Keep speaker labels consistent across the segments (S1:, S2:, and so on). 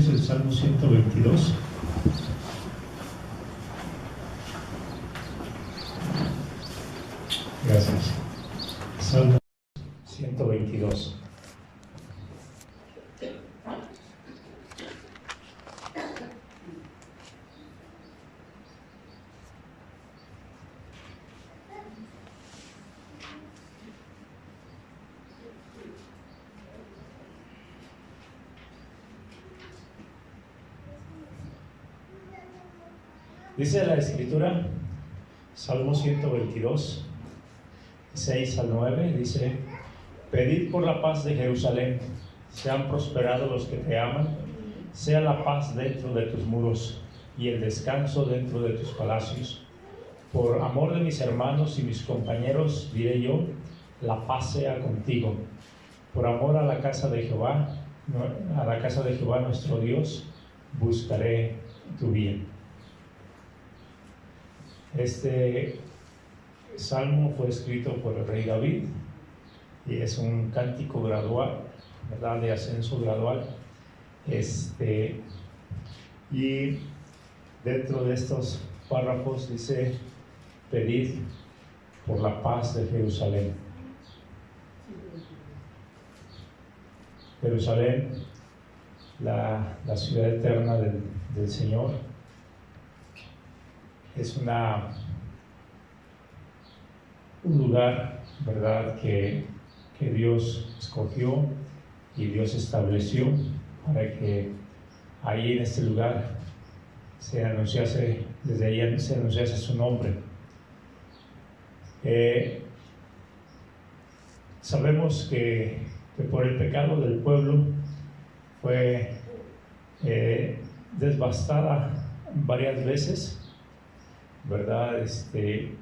S1: Es el Salmo 122. Gracias. Salmo 122. Dice la Escritura, Salmo 122, 6 al 9, dice: Pedid por la paz de Jerusalén, sean prosperados los que te aman, sea la paz dentro de tus muros y el descanso dentro de tus palacios. Por amor de mis hermanos y mis compañeros, diré yo, la paz sea contigo. Por amor a la casa de Jehová, nuestro Dios, buscaré tu bien. Este salmo fue escrito por el rey David y es un cántico gradual, ¿verdad? De ascenso gradual. Y dentro de estos párrafos dice: pedid por la paz de Jerusalén. Jerusalén, la ciudad eterna del Señor, es un lugar, ¿verdad?, que Dios escogió y Dios estableció para que ahí en este lugar se anunciase, desde ahí se anunciase su nombre. Sabemos que por el pecado del pueblo fue devastada varias veces, ¿verdad? En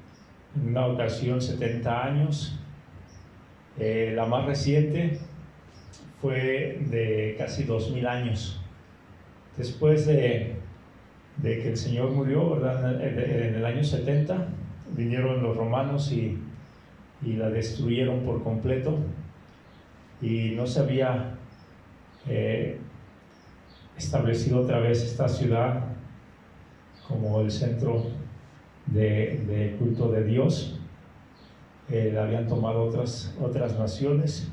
S1: una ocasión 70 años, la más reciente fue de casi 2000 años. Después de que el Señor murió, ¿verdad?, en el año 70, vinieron los romanos y la destruyeron por completo, y no se había establecido otra vez esta ciudad como el centro de culto de Dios. La habían tomado otras naciones,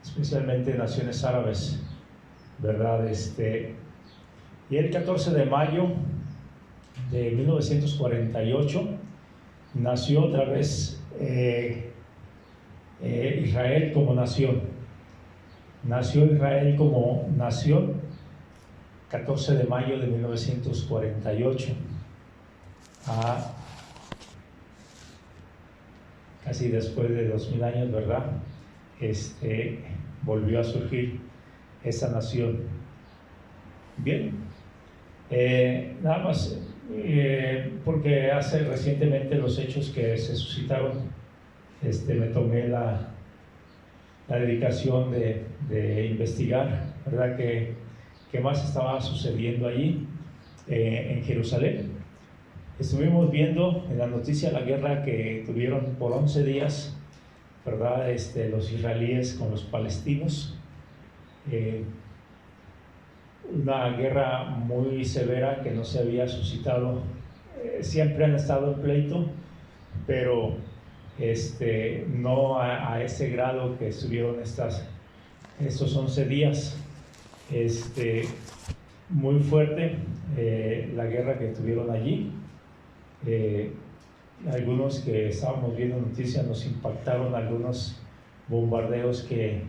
S1: especialmente naciones árabes, ¿verdad? Y el 14 de mayo de 1948 nació otra vez Israel como nación. Nació Israel como nación 14 de mayo de 1948. Casi después de 2000 años, ¿verdad? Volvió a surgir esa nación. Bien, nada más porque hace recientemente los hechos que se suscitaron, me tomé la dedicación de investigar, ¿verdad?, qué más estaba sucediendo allí en Jerusalén. Estuvimos viendo en la noticia la guerra que tuvieron por 11 días, ¿verdad?, los israelíes con los palestinos. Una guerra muy severa que no se había suscitado. Siempre han estado en pleito, pero no a ese grado que estuvieron estos 11 días. Muy fuerte la guerra que tuvieron allí. Algunos que estábamos viendo noticias nos impactaron algunos bombardeos que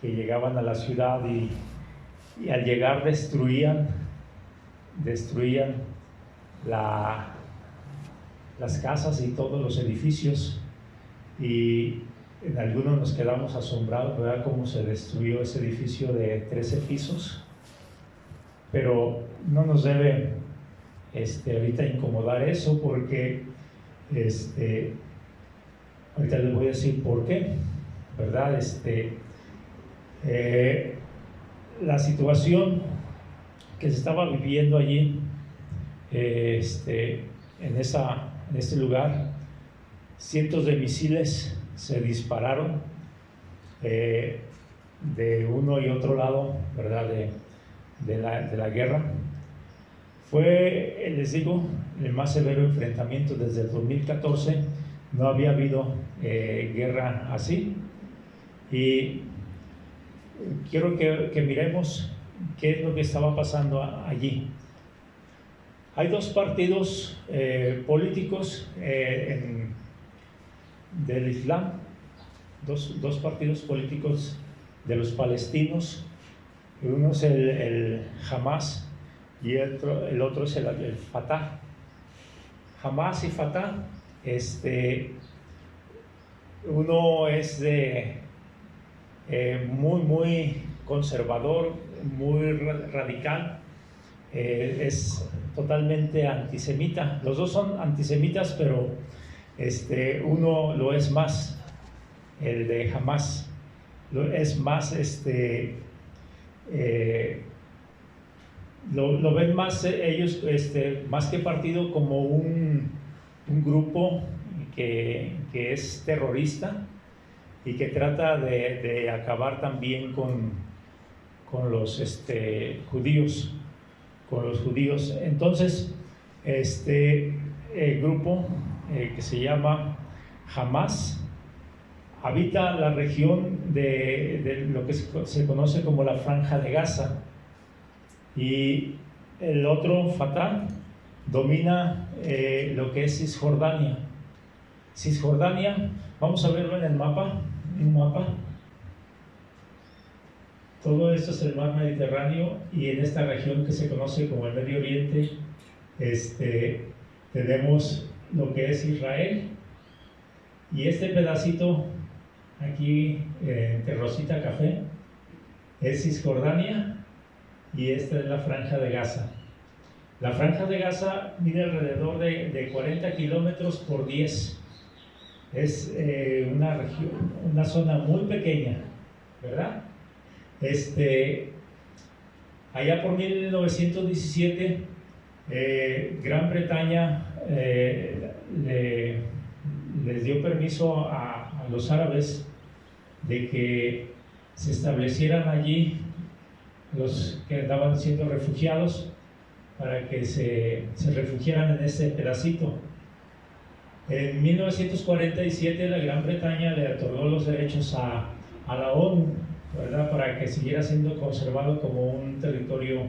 S1: llegaban a la ciudad y al llegar destruían las casas y todos los edificios, y en algunos nos quedamos asombrados, ¿verdad?, cómo se destruyó ese edificio de 13 pisos. Pero no nos debe ahorita incomodar eso, porque ahorita les voy a decir por qué, ¿verdad? La situación que se estaba viviendo allí, en este lugar, cientos de misiles se dispararon de uno y otro lado, ¿verdad?, de la guerra. Fue, les digo, el más severo enfrentamiento desde el 2014. No había habido guerra así. Y quiero que miremos qué es lo que estaba pasando allí. Hay dos partidos políticos del Islam, dos partidos políticos de los palestinos. Uno es el Hamas y el otro es el Fatah. Hamas y Fatah, uno es muy conservador, muy radical, es totalmente antisemita. Los dos son antisemitas, pero uno lo es más, el de Hamas es más, lo ven más ellos, más que partido, como un grupo que es terrorista y que trata de acabar también con los judíos, Entonces, el grupo que se llama Hamas habita la región de lo que se conoce como la Franja de Gaza, y el otro, Fatah, domina lo que es Cisjordania. Cisjordania, vamos a verlo en el mapa, un mapa. Todo esto es el mar Mediterráneo, y en esta región que se conoce como el Medio Oriente, tenemos lo que es Israel, y este pedacito aquí entre rosita café es Cisjordania, y esta es la Franja de Gaza. La Franja de Gaza mide alrededor de 40 kilómetros por 10. Es una región, una zona muy pequeña, ¿verdad? Allá por 1917, Gran Bretaña les dio permiso a los árabes de que se establecieran allí, los que andaban siendo refugiados, para que se refugiaran en ese pedacito. En 1947 la Gran Bretaña le otorgó los derechos a la ONU, ¿verdad?, para que siguiera siendo conservado como un territorio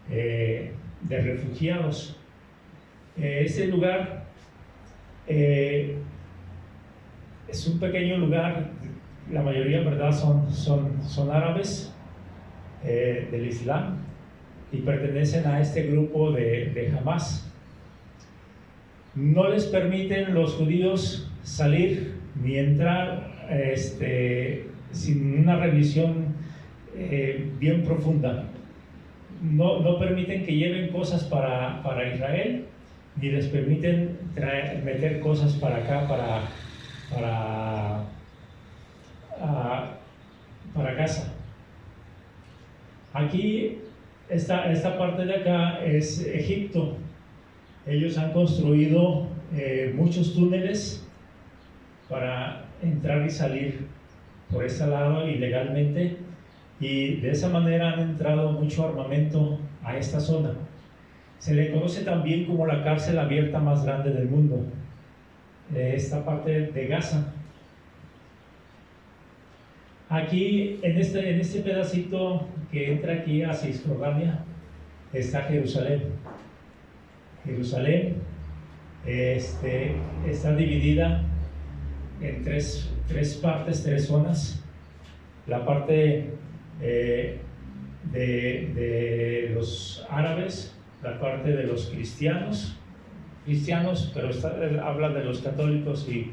S1: de refugiados. Ese lugar es un pequeño lugar, la mayoría, ¿verdad?, son árabes del Islam, y pertenecen a este grupo de Hamas. No les permiten los judíos salir ni entrar sin una revisión bien profunda. No permiten que lleven cosas para Israel, ni les permiten meter cosas para acá, para Gaza. Aquí, esta parte de acá es Egipto. Ellos han construido muchos túneles para entrar y salir por este lado ilegalmente, y de esa manera han entrado mucho armamento a esta zona. Se le conoce también como la cárcel abierta más grande del mundo, esta parte de Gaza. Aquí, en este pedacito que entra aquí a Cisjordania, está Jerusalén. Jerusalén está dividida en tres partes, tres zonas. La parte de los árabes, la parte de los cristianos, pero habla de los católicos y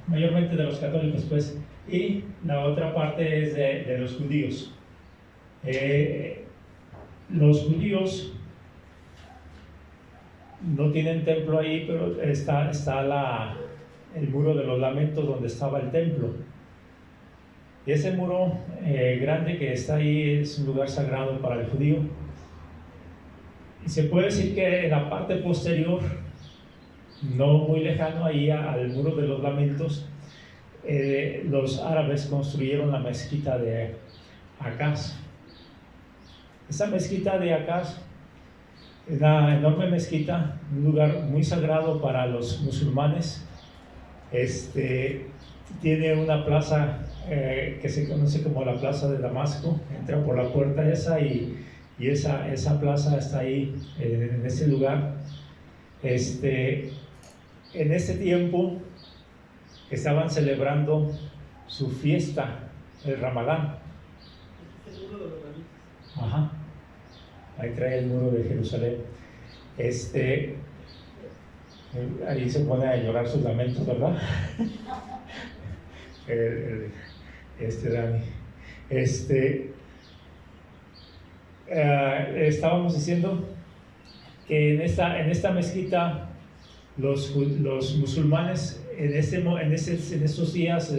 S1: mayormente de los católicos, pues, y la otra parte es de los judíos. Los judíos no tienen templo ahí, pero está el muro de los lamentos donde estaba el templo. Y ese muro grande que está ahí es un lugar sagrado para el judío. Y se puede decir que en la parte posterior, no muy lejano ahí al muro de los lamentos, los árabes construyeron la mezquita de Acaz. Esta mezquita de Acaz es una enorme mezquita, un lugar muy sagrado para los musulmanes. Tiene una plaza que se conoce como la Plaza de Damasco. Entra por la puerta esa y esa plaza está ahí, en ese lugar. En ese tiempo estaban celebrando su fiesta, el Ramadán. Ajá. Ahí trae el muro de Jerusalén. Ahí se pone a llorar sus lamentos, ¿verdad? Dani. Estábamos diciendo que en esta mezquita los musulmanes en estos días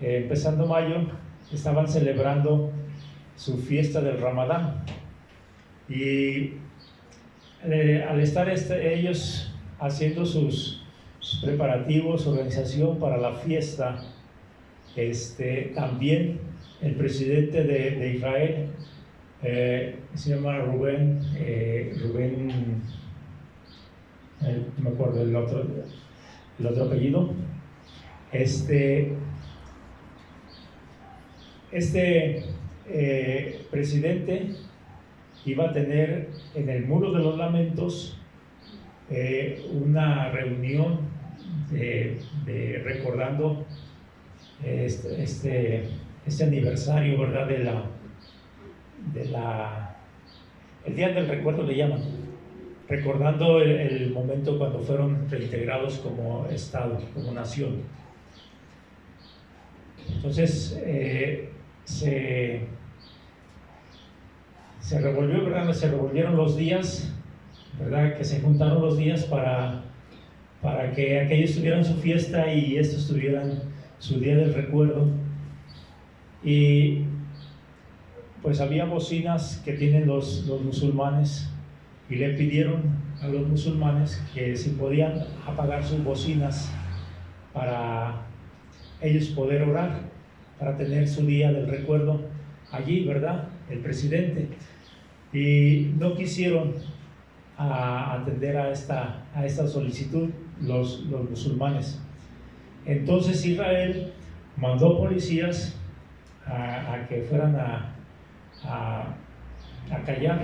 S1: empezando mayo estaban celebrando su fiesta del Ramadán, y al estar ellos haciendo sus preparativos, su organización para la fiesta, también el presidente de Israel, se llama Rubén, no me acuerdo el otro apellido. Presidente iba a tener en el Muro de los Lamentos una reunión recordando este aniversario, ¿verdad? El Día del Recuerdo le llaman, recordando el momento cuando fueron reintegrados como Estado, como nación. Entonces se revolvió, ¿verdad? Se revolvieron los días, ¿verdad? Que se juntaron los días para que aquellos tuvieran su fiesta y estos tuvieran su día del recuerdo. Y pues había bocinas que tienen los musulmanes, y le pidieron a los musulmanes que si podían apagar sus bocinas para ellos poder orar, para tener su día del recuerdo allí, ¿verdad? El presidente. Y no quisieron atender a esta solicitud los musulmanes. Entonces Israel mandó policías a que fueran a callar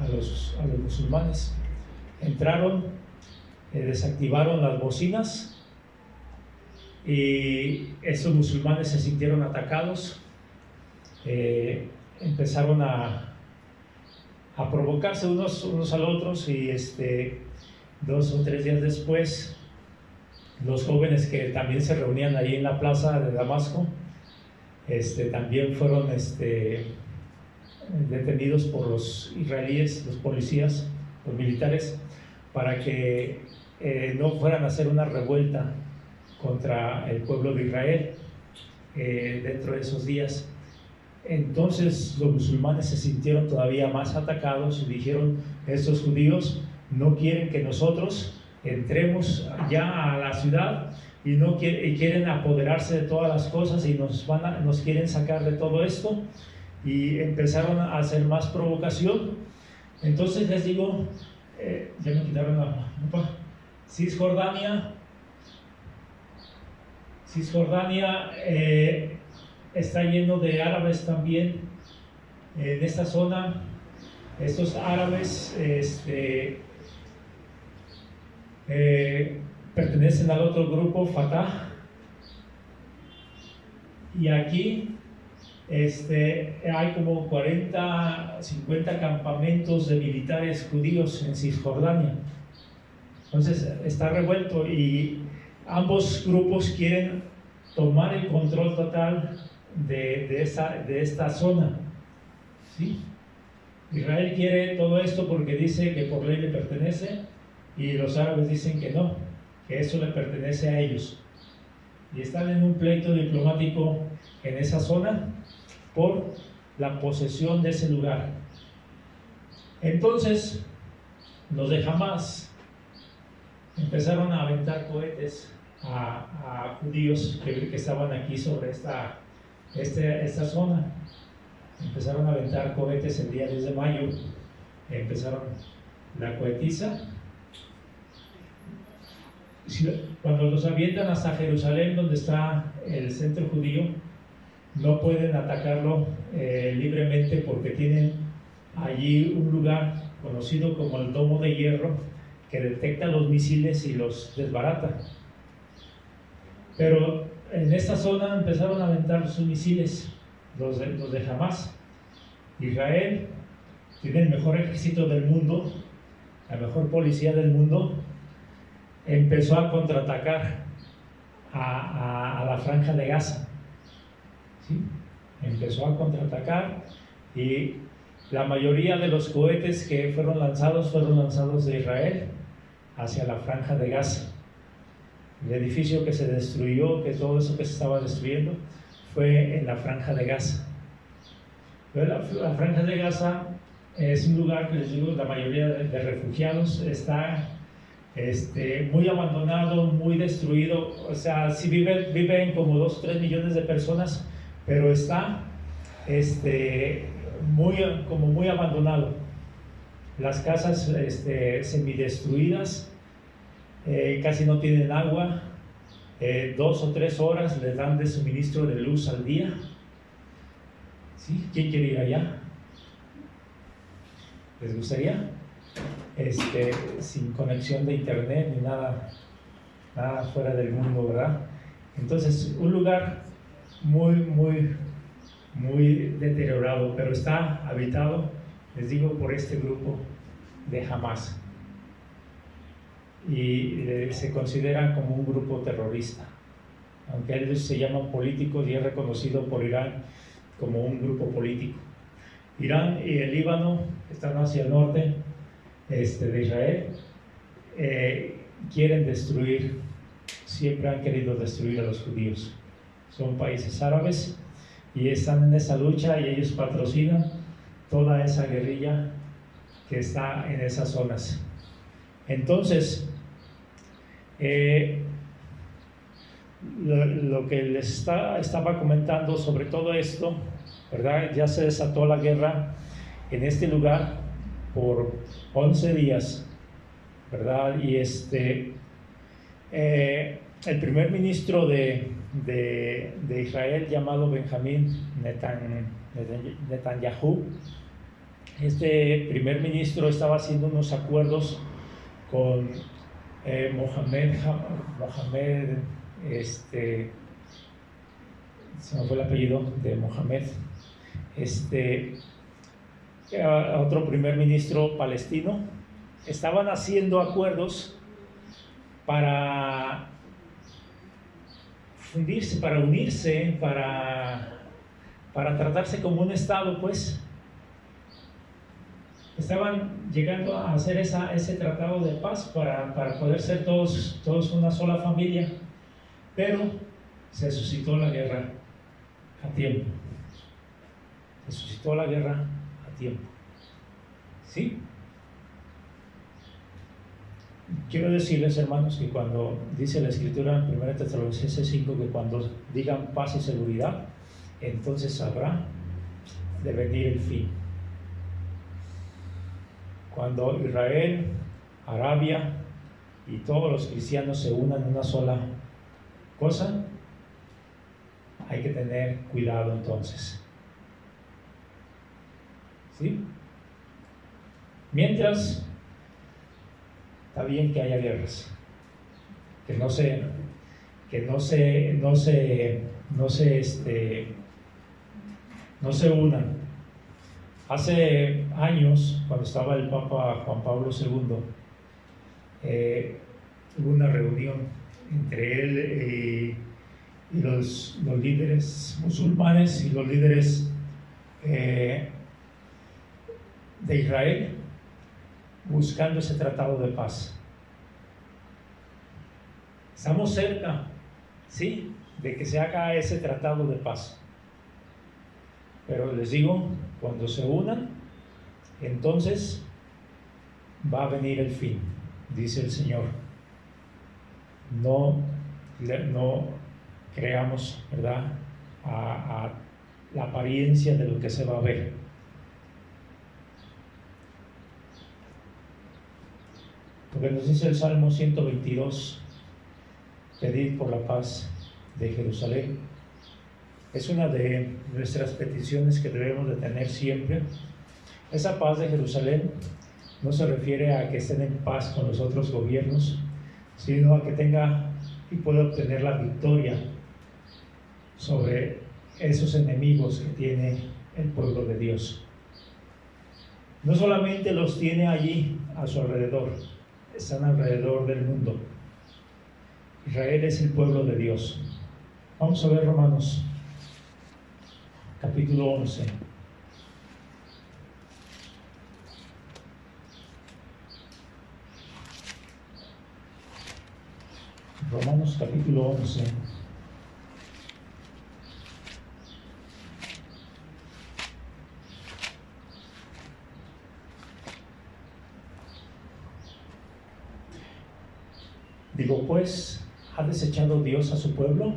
S1: a los musulmanes. Entraron, desactivaron las bocinas, y esos musulmanes se sintieron atacados, empezaron a provocarse unos a los otros, y 2 o 3 días después, los jóvenes que también se reunían ahí en la plaza de Damasco, también fueron detenidos por los israelíes, los policías, los militares, para que no fueran a hacer una revuelta contra el pueblo de Israel dentro de esos días. Entonces los musulmanes se sintieron todavía más atacados y dijeron: estos judíos no quieren que nosotros entremos ya a la ciudad, y quieren apoderarse de todas las cosas, y nos quieren sacar de todo esto. Y empezaron a hacer más provocación. Entonces les digo, ya me quitaron la lupa. Cisjordania está lleno de árabes también en esta zona. Estos árabes pertenecen al otro grupo, Fatah, y aquí hay como 40, 50 campamentos de militares judíos en Cisjordania. Entonces está revuelto, y ambos grupos quieren tomar el control total de esta zona, ¿sí? Israel quiere todo esto porque dice que por ley le pertenece, y los árabes dicen que no, que eso le pertenece a ellos, y están en un pleito diplomático en esa zona por la posesión de ese lugar. Entonces los de Hamas empezaron a aventar cohetes a judíos que estaban aquí sobre esta zona, empezaron a aventar cohetes el día 10 de mayo, empezaron la cohetiza. Cuando los avientan hasta Jerusalén, donde está el centro judío, no pueden atacarlo libremente, porque tienen allí un lugar conocido como el domo de hierro, que detecta los misiles y los desbarata. Pero en esta zona empezaron a aventar sus misiles, los de Hamas. Israel tiene el mejor ejército del mundo, la mejor policía del mundo, empezó a contraatacar a la franja de Gaza. ¿Sí? Empezó a contraatacar, y la mayoría de los cohetes que fueron lanzados de Israel hacia la franja de Gaza. El edificio que se destruyó, que todo eso que se estaba destruyendo, fue en la franja de Gaza. Pero la franja de Gaza es un lugar que, les digo, la mayoría de refugiados está muy abandonado, muy destruido. O sea, sí viven como 2 o 3 millones de personas, pero está muy abandonado. Las casas semidestruidas, casi no tienen agua, 2 o 3 horas les dan de suministro de luz al día. ¿Sí? ¿Quién quiere ir allá? ¿Les gustaría? Sin conexión de internet ni nada fuera del mundo, ¿verdad? Entonces, un lugar muy deteriorado, pero está habitado, les digo, por este grupo de Hamas, y se considera como un grupo terrorista, aunque ellos se llaman políticos y es reconocido por Irán como un grupo político. Irán y el Líbano, que están hacia el norte de Israel, quieren destruir, siempre han querido destruir a los judíos. Son países árabes y están en esa lucha, y ellos patrocinan toda esa guerrilla que está en esas zonas. Entonces, lo que les estaba comentando sobre todo esto, ¿verdad? Ya se desató la guerra en este lugar por 11 días, ¿verdad? Y el primer ministro de Israel, llamado Benjamín Netanyahu, este primer ministro estaba haciendo unos acuerdos con Mohamed, se me fue el apellido de Mohamed, otro primer ministro palestino. Estaban haciendo acuerdos para fundirse, para unirse, para tratarse como un estado, pues. Estaban llegando a hacer ese tratado de paz para poder ser todos una sola familia, pero se suscitó la guerra a tiempo. Se suscitó la guerra a tiempo. ¿Sí? Quiero decirles, hermanos, que cuando dice la Escritura en 1 Tesalonicenses 5 que cuando digan paz y seguridad, entonces habrá de venir el fin. Cuando Israel, Arabia y todos los cristianos se unan en una sola cosa, hay que tener cuidado entonces. ¿Sí? Mientras, está bien que haya guerras, que no se unan. Hace años, cuando estaba el Papa Juan Pablo II, hubo una reunión entre él y los líderes musulmanes y los líderes de Israel, buscando ese tratado de paz. Estamos cerca, ¿sí?, de que se haga ese tratado de paz. Pero les digo, cuando se unan, entonces va a venir el fin, dice el Señor. No creamos, ¿verdad?, a la apariencia de lo que se va a ver. Porque nos dice el Salmo 122, pedid por la paz de Jerusalén. Es una de nuestras peticiones que debemos de tener siempre. Esa paz de Jerusalén no se refiere a que estén en paz con los otros gobiernos, sino a que tenga y pueda obtener la victoria sobre esos enemigos que tiene el pueblo de Dios. No solamente los tiene allí a su alrededor, están alrededor del mundo. Israel es el pueblo de Dios. Vamos a ver Romanos capítulo 11. Romanos capítulo 11. Digo, pues, ¿ha desechado Dios a su pueblo?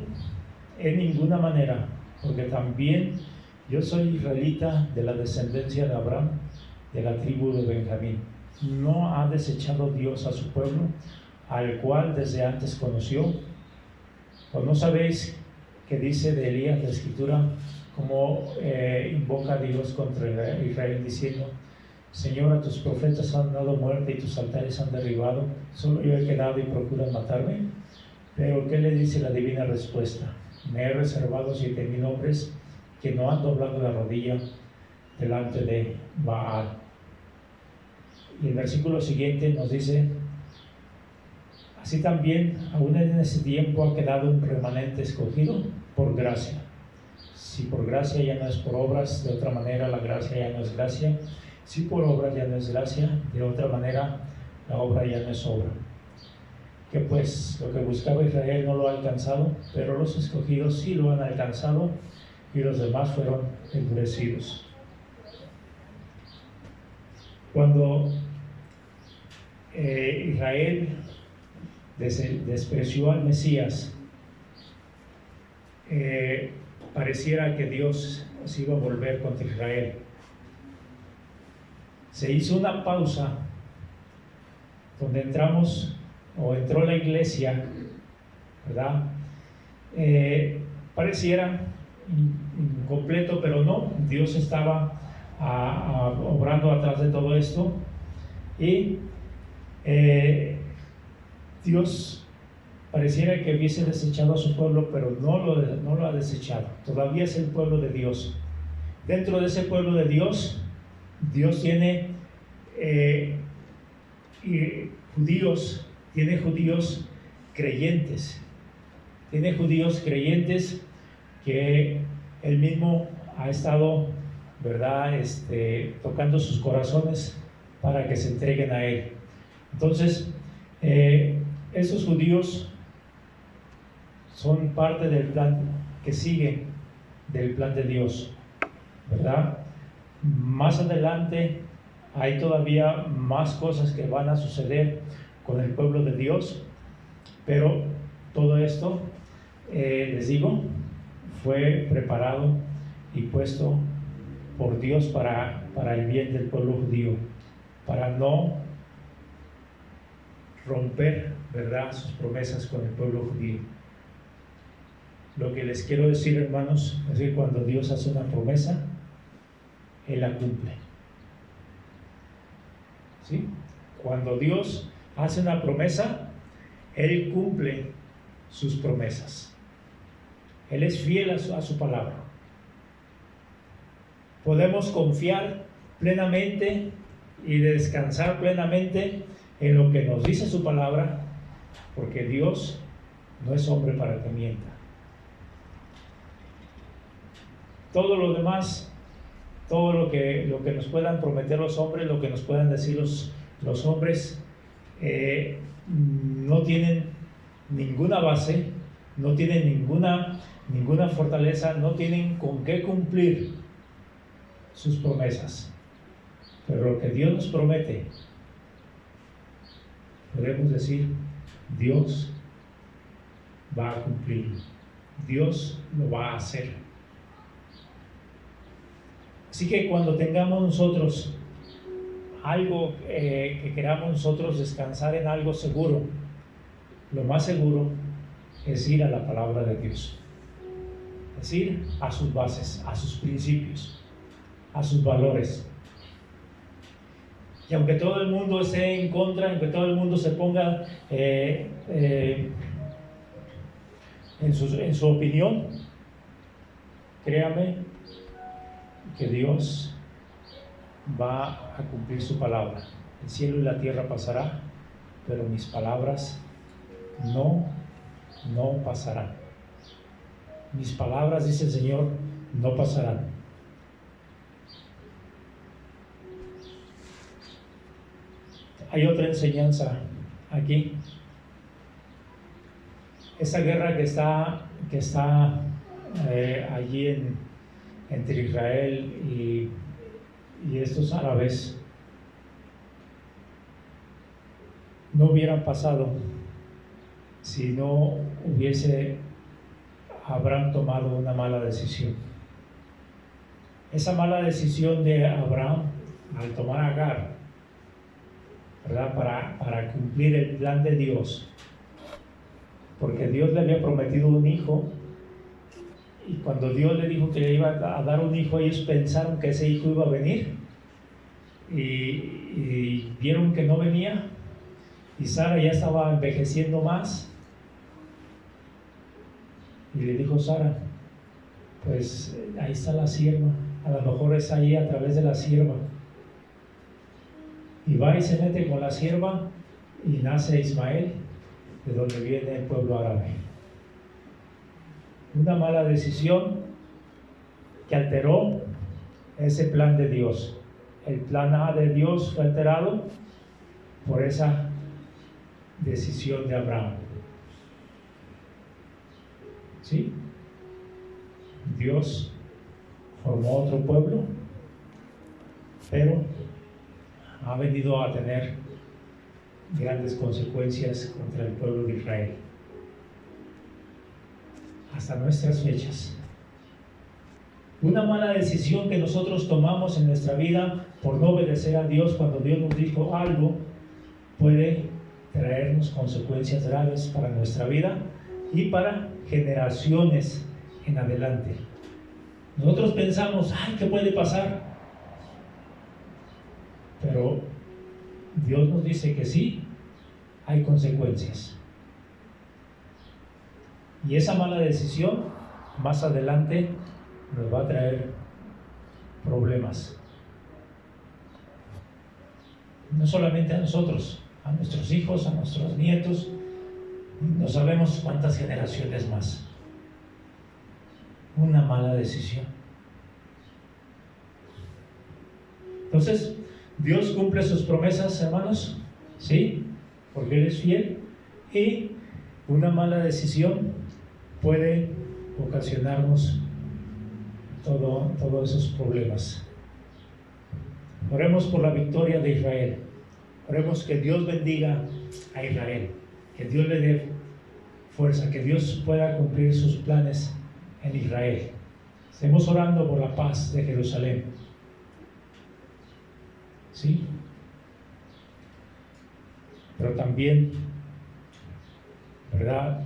S1: En ninguna manera, porque también yo soy israelita de la descendencia de Abraham, de la tribu de Benjamín. ¿No ha desechado Dios a su pueblo, al cual desde antes conoció? ¿O no sabéis que dice de Elías la Escritura, como invoca a Dios contra Israel, diciendo: Señor, a tus profetas han dado muerte y tus altares han derribado, solo yo he quedado y procuran matarme? Pero ¿qué le dice la divina respuesta? Me he reservado 7,000 hombres que no han doblado la rodilla delante de Baal. Y el versículo siguiente nos dice: así también, aún en ese tiempo ha quedado un remanente escogido por gracia. Si por gracia ya no es por obras, de otra manera la gracia ya no es gracia. Si por obras ya no es gracia, de otra manera la obra ya no es obra. Que pues lo que buscaba Israel no lo ha alcanzado, pero los escogidos sí lo han alcanzado y los demás fueron endurecidos. Cuando Israel despreció al Mesías, pareciera que Dios se iba a volver contra Israel. Se hizo una pausa donde entró la iglesia, ¿verdad? Pareciera incompleto, pero no, Dios estaba obrando atrás de todo esto, y Dios pareciera que hubiese desechado a su pueblo, pero no lo ha desechado. Todavía es el pueblo de Dios. Dentro de ese pueblo de Dios, Dios tiene judíos creyentes. Tiene judíos creyentes que Él mismo ha estado, ¿verdad?, tocando sus corazones para que se entreguen a Él. Entonces, esos judíos son parte del plan que sigue del plan de Dios, ¿verdad? Más adelante hay todavía más cosas que van a suceder con el pueblo de Dios, pero todo esto, les digo, fue preparado y puesto por Dios para el bien del pueblo judío, para no romper, ¿verdad?, sus promesas con el pueblo judío. Lo que les quiero decir, hermanos, es que cuando Dios hace una promesa, Él la cumple. ¿Sí? Cuando Dios hace una promesa, Él cumple sus promesas. Él es fiel a su palabra. Podemos confiar plenamente y descansar plenamente en lo que nos dice su palabra, porque Dios no es hombre para que mienta. Todo lo demás, todo lo que nos puedan prometer los hombres, lo que nos puedan decir los hombres, no tienen ninguna base, no tienen ninguna fortaleza, no tienen con qué cumplir sus promesas. Pero lo que Dios nos promete, podemos decir, Dios va a cumplir, Dios lo va a hacer. Así que cuando tengamos nosotros algo que queramos nosotros descansar en algo seguro, lo más seguro es ir a la palabra de Dios, es ir a sus bases, a sus principios, a sus valores. Y aunque todo el mundo esté en contra, aunque todo el mundo se ponga en su opinión, créame que Dios va a cumplir su palabra. El cielo y la tierra pasará, pero mis palabras no pasarán. Mis palabras, dice el Señor, no pasarán. Hay otra enseñanza aquí. Esa guerra que está allí entre Israel y estos árabes no hubieran pasado si no hubiese Abraham tomado una mala decisión. Esa mala decisión de Abraham al tomar a Agar, ¿verdad? Para cumplir el plan de Dios, porque Dios le había prometido un hijo, y cuando Dios le dijo que le iba a dar un hijo, ellos pensaron que ese hijo iba a venir, y vieron que no venía, y Sara ya estaba envejeciendo más, y le dijo Sara, pues ahí está la sierva, a lo mejor es ahí a través de la sierva. Y va y se mete con la sierva y nace Ismael, de donde viene el pueblo árabe. Una mala decisión que alteró ese plan de Dios. El plan A de Dios fue alterado por esa decisión de Abraham. ¿Sí? Dios formó otro pueblo, pero ha venido a tener grandes consecuencias contra el pueblo de Israel. Hasta nuestras fechas. Una mala decisión que nosotros tomamos en nuestra vida por no obedecer a Dios cuando Dios nos dijo algo puede traernos consecuencias graves para nuestra vida y para generaciones en adelante. Nosotros pensamos, ay, ¿qué puede pasar? Pero Dios nos dice que sí, hay consecuencias. Y esa mala decisión más adelante nos va a traer problemas. No solamente a nosotros, a nuestros hijos, a nuestros nietos, no sabemos cuántas generaciones más. Una mala decisión. Entonces, Dios cumple sus promesas, hermanos, ¿sí? Porque Él es fiel, y una mala decisión puede ocasionarnos todos esos problemas. Oremos por la victoria de Israel. Oremos que Dios bendiga a Israel, que Dios le dé fuerza, que Dios pueda cumplir sus planes en Israel. Estemos orando por la paz de Jerusalén. ¿Sí? Pero también, ¿verdad?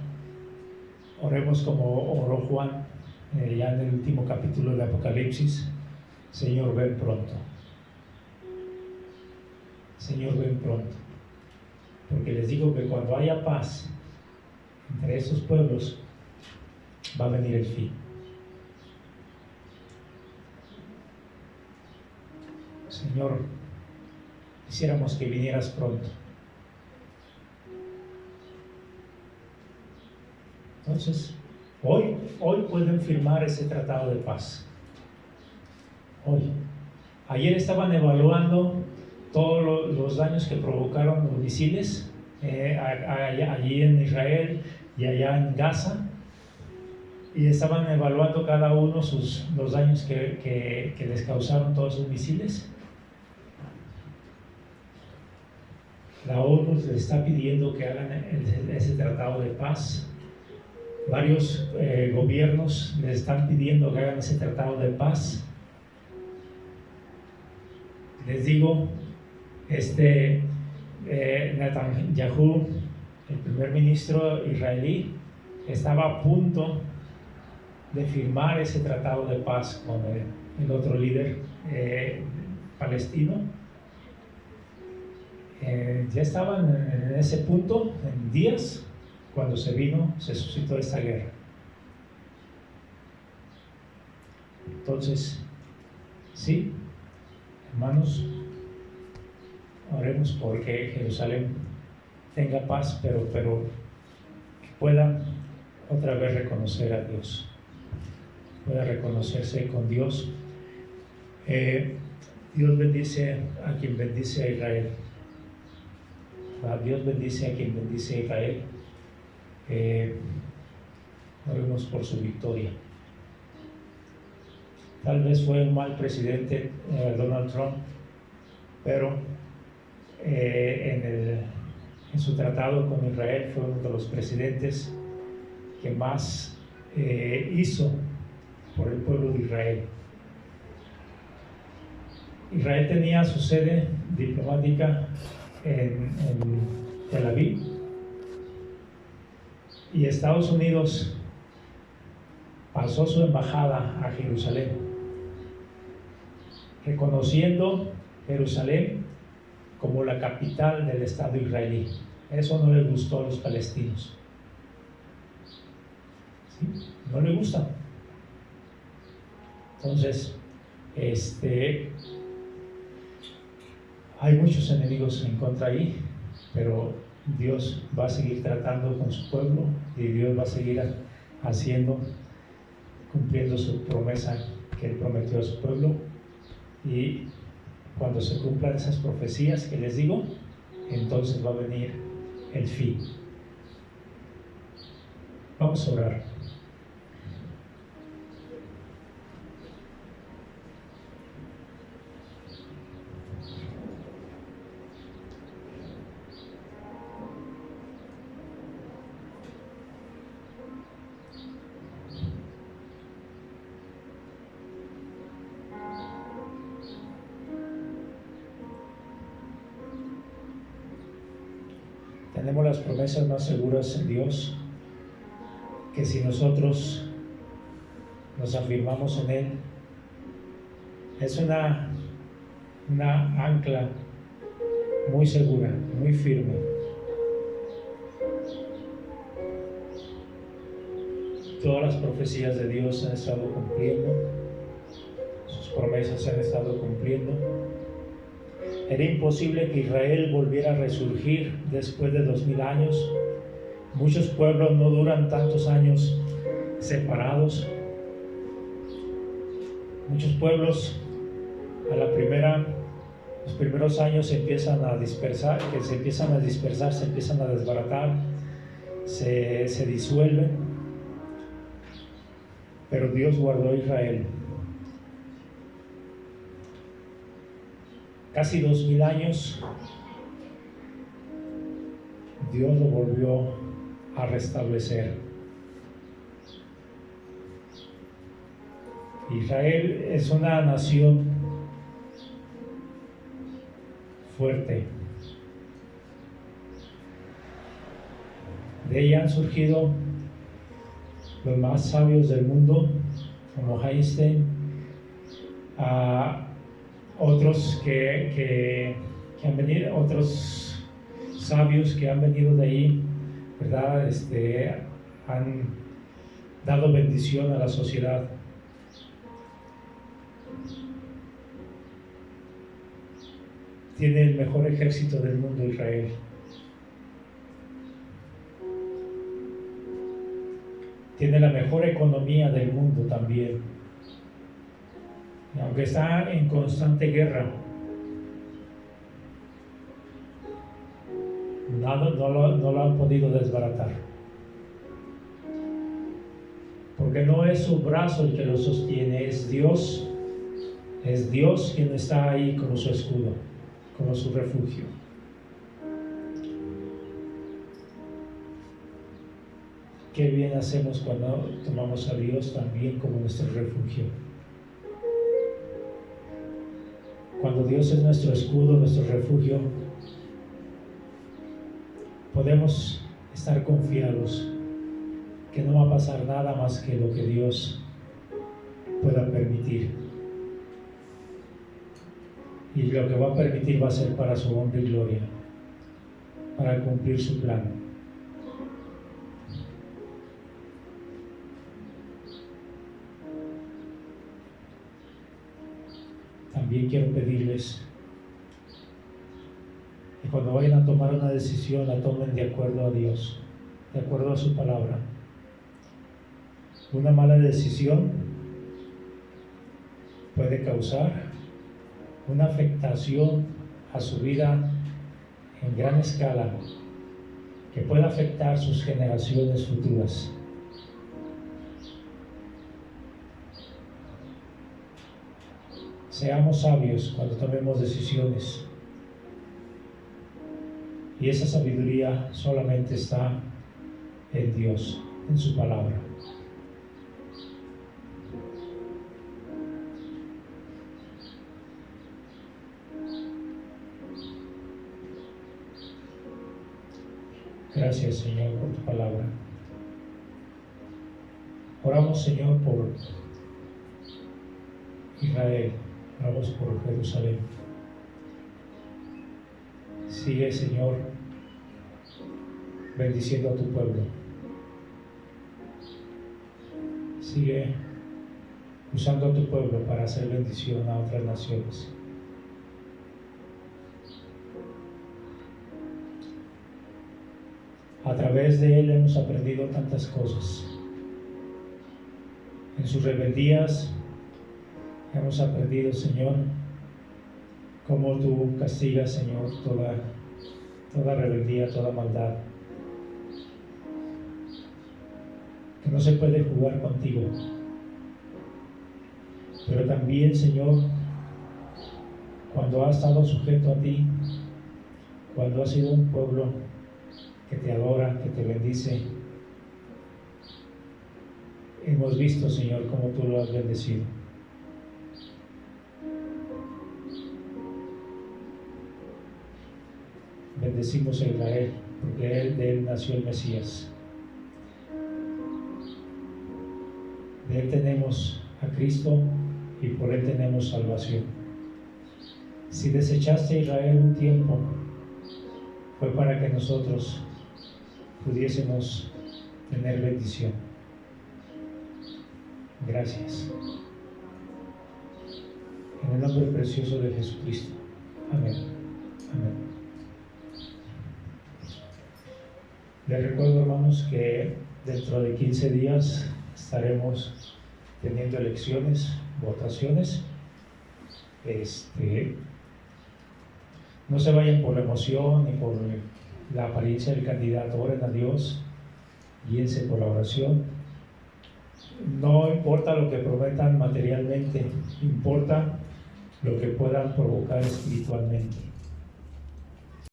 S1: Oremos como oró Juan ya en el último capítulo del Apocalipsis. Señor, ven pronto. Señor, ven pronto. Porque les digo que cuando haya paz entre esos pueblos, va a venir el fin. Señor, quisiéramos que vinieras pronto. Entonces, hoy pueden firmar ese tratado de paz. Hoy. Ayer estaban evaluando todos los daños que provocaron los misiles allí en Israel y allá en Gaza, y estaban evaluando cada uno los daños que les causaron todos esos misiles. La ONU les está pidiendo que hagan ese tratado de paz. Varios gobiernos les están pidiendo que hagan ese tratado de paz. Les digo, Netanyahu, el primer ministro israelí, estaba a punto de firmar ese tratado de paz con el otro líder palestino. Ya estaban en ese punto, en días, cuando se suscitó esta guerra. Entonces, sí, hermanos, oremos porque Jerusalén tenga paz, pero que pueda otra vez reconocer a Dios, pueda reconocerse con Dios. Dios bendice a quien bendice a Israel. Dios bendice a quien bendice a Israel. Oremos por su victoria. Tal vez fue un mal presidente Donald Trump, pero en su tratado con Israel fue uno de los presidentes que más hizo por el pueblo de Israel. Israel tenía su sede diplomática en Tel Aviv, y Estados Unidos pasó su embajada a Jerusalén, reconociendo Jerusalén como la capital del Estado israelí. Eso no le gustó a los palestinos. ¿Sí? No le gusta. Entonces, hay muchos enemigos en contra ahí, pero Dios va a seguir tratando con su pueblo y Dios va a seguir cumpliendo su promesa que Él prometió a su pueblo. Y cuando se cumplan esas profecías que les digo, entonces va a venir el fin. Vamos a orar. Tenemos las promesas más seguras en Dios, que si nosotros nos afirmamos en Él, es una ancla muy segura, muy firme. Todas las profecías de Dios se han estado cumpliendo, sus promesas se han estado cumpliendo. Era imposible que Israel volviera a resurgir después de 2000 años. Muchos pueblos no duran tantos años separados. Muchos pueblos los primeros años se empiezan a dispersar, se empiezan a desbaratar, se disuelven. Pero Dios guardó a Israel. Casi 2000 años, Dios lo volvió a restablecer. Israel es una nación fuerte. De ella han surgido los más sabios del mundo, como Einstein, otros que han venido, otros sabios que han venido de ahí, ¿verdad? Han dado bendición a la sociedad. Tiene el mejor ejército del mundo Israel. Tiene la mejor economía del mundo también. Y aunque está en constante guerra, no lo han podido desbaratar. Porque no es su brazo el que lo sostiene, es Dios. Es Dios quien está ahí como su escudo, como su refugio. Qué bien hacemos cuando tomamos a Dios también como nuestro refugio. cuando Dios es nuestro escudo, nuestro refugio, podemos estar confiados que no va a pasar nada más que lo que Dios pueda permitir. Y lo que va a permitir va a ser para su honra y gloria, para cumplir su plan. También quiero pedirles que cuando vayan a tomar una decisión la tomen de acuerdo a Dios, de acuerdo a su palabra. Una mala decisión puede causar una afectación a su vida en gran escala que puede afectar sus generaciones futuras. Seamos sabios cuando tomemos decisiones, y esa sabiduría solamente está en Dios, en su palabra. Gracias, Señor, por tu palabra. Oramos, Señor, por Israel, oramos por Jerusalén. Sigue, Señor, bendiciendo a tu pueblo. Sigue usando a tu pueblo para hacer bendición a otras naciones. A través de él hemos aprendido tantas cosas. En sus rebeldías hemos aprendido, Señor, cómo tú castigas, Señor, toda rebeldía, toda maldad. Que no se puede jugar contigo. Pero también, Señor, cuando has estado sujeto a ti, cuando has sido un pueblo que te adora, que te bendice, hemos visto, Señor, cómo tú lo has bendecido. Bendecimos a Israel, porque de él nació el Mesías. De él tenemos a Cristo y por él tenemos salvación. Si desechaste a Israel un tiempo, fue para que nosotros pudiésemos tener bendición. Gracias. En el nombre precioso de Jesucristo. Amén. Amén. Les recuerdo, hermanos, que dentro de 15 días estaremos teniendo elecciones, votaciones. No se vayan por la emoción ni por la apariencia del candidato. Oren a Dios, guíense por la oración. No importa lo que prometan materialmente, importa lo que puedan provocar espiritualmente.